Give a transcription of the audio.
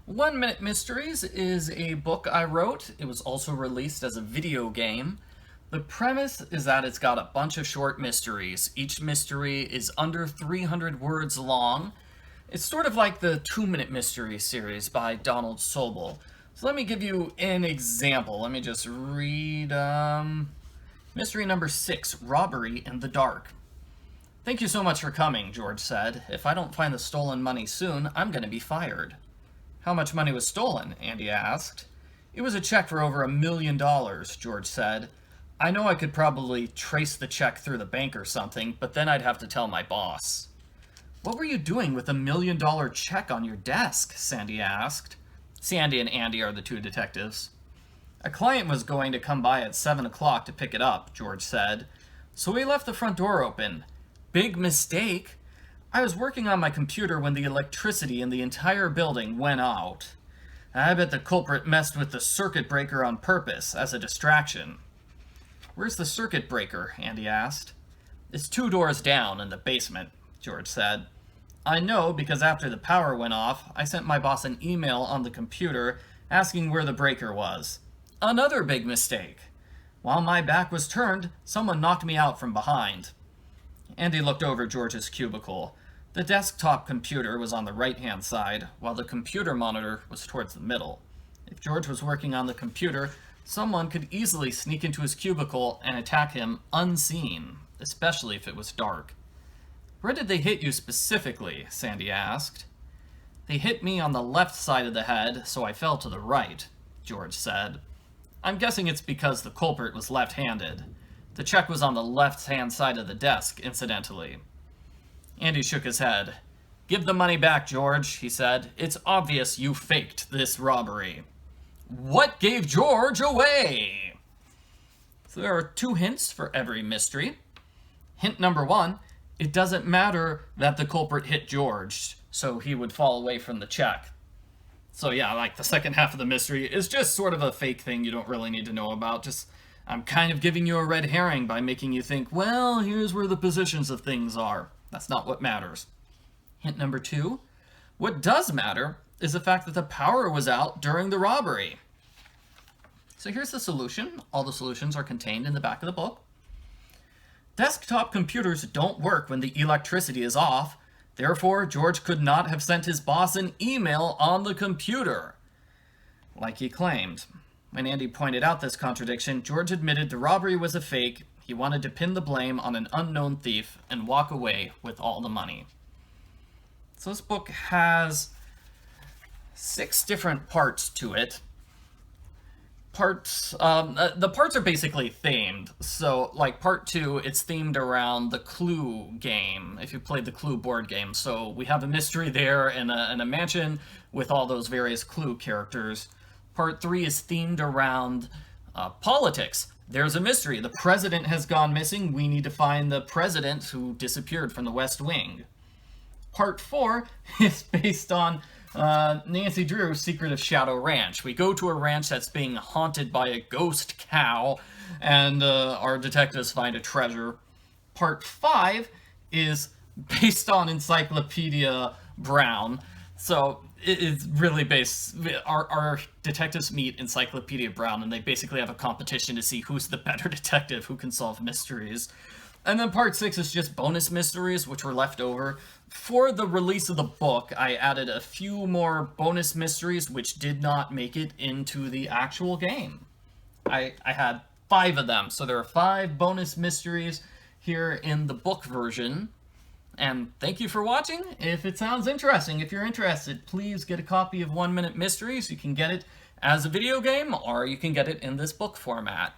1 Minute Mysteries is a book I wrote. It was also released as a video game. The premise is that it's got a bunch of short mysteries. Each mystery is under 300 words long. It's sort of like the 2 Minute Mystery series by Donald Sobel. So let me give you an example. Let me just read mystery number 6, Robbery in the Dark. "Thank you so much for coming," George said. "If I don't find the stolen money soon, I'm going to be fired." "How much money was stolen?" Andy asked. "It was a check for over $1 million, George said. "I know I could probably trace the check through the bank or something, but then I'd have to tell my boss." "What were you doing with $1 million check on your desk?" Sandy asked. Sandy and Andy are the two detectives. "A client was going to come by at 7 o'clock to pick it up," George said. "So we left the front door open. Big mistake. I was working on my computer when the electricity in the entire building went out. I bet the culprit messed with the circuit breaker on purpose, as a distraction." "Where's the circuit breaker?" Andy asked. "It's 2 doors down in the basement," George said. "I know because after the power went off, I sent my boss an email on the computer asking where the breaker was. Another big mistake. While my back was turned, someone knocked me out from behind." Andy looked over George's cubicle. The desktop computer was on the right-hand side, while the computer monitor was towards the middle. If George was working on the computer, someone could easily sneak into his cubicle and attack him unseen, especially if it was dark. "Where did they hit you specifically?" Sandy asked. "They hit me on the left side of the head, so I fell to the right," George said. "I'm guessing it's because the culprit was left-handed. The check was on the left-hand side of the desk, incidentally." Andy shook his head. "Give the money back, George," he said. "It's obvious you faked this robbery." What gave George away? So there are 2 hints for every mystery. Hint number 1, it doesn't matter that the culprit hit George, so he would fall away from the check. So yeah, like the second half of the mystery is just sort of a fake thing you don't really need to know about. I'm kind of giving you a red herring by making you think, well, here's where the positions of things are. That's not what matters. Hint number 2, what does matter is the fact that the power was out during the robbery. So here's the solution. All the solutions are contained in the back of the book. Desktop computers don't work when the electricity is off. Therefore, George could not have sent his boss an email on the computer, like he claimed. When Andy pointed out this contradiction, George admitted the robbery was a fake. He wanted to pin the blame on an unknown thief and walk away with all the money. So this book has 6 different parts to it. The parts are basically themed. So, like part 2, it's themed around the Clue game, if you played the Clue board game. So we have a mystery there and a mansion with all those various Clue characters. Part 3 is themed around politics. There's a mystery. The president has gone missing. We need to find the president who disappeared from the West Wing. Part 4 is based on Nancy Drew's Secret of Shadow Ranch. We go to a ranch that's being haunted by a ghost cow, and our detectives find a treasure. Part 5 is based on Encyclopedia Brown. So it's really based... Our detectives meet Encyclopedia Brown, and they basically have a competition to see who's the better detective, who can solve mysteries. And then part 6 is just bonus mysteries, which were left over. For the release of the book, I added a few more bonus mysteries which did not make it into the actual game. I had 5 of them, so there are 5 bonus mysteries here in the book version. And thank you for watching. If it sounds interesting, if you're interested, please get a copy of 1 Minute Mysteries. You can get it as a video game, or you can get it in this book format.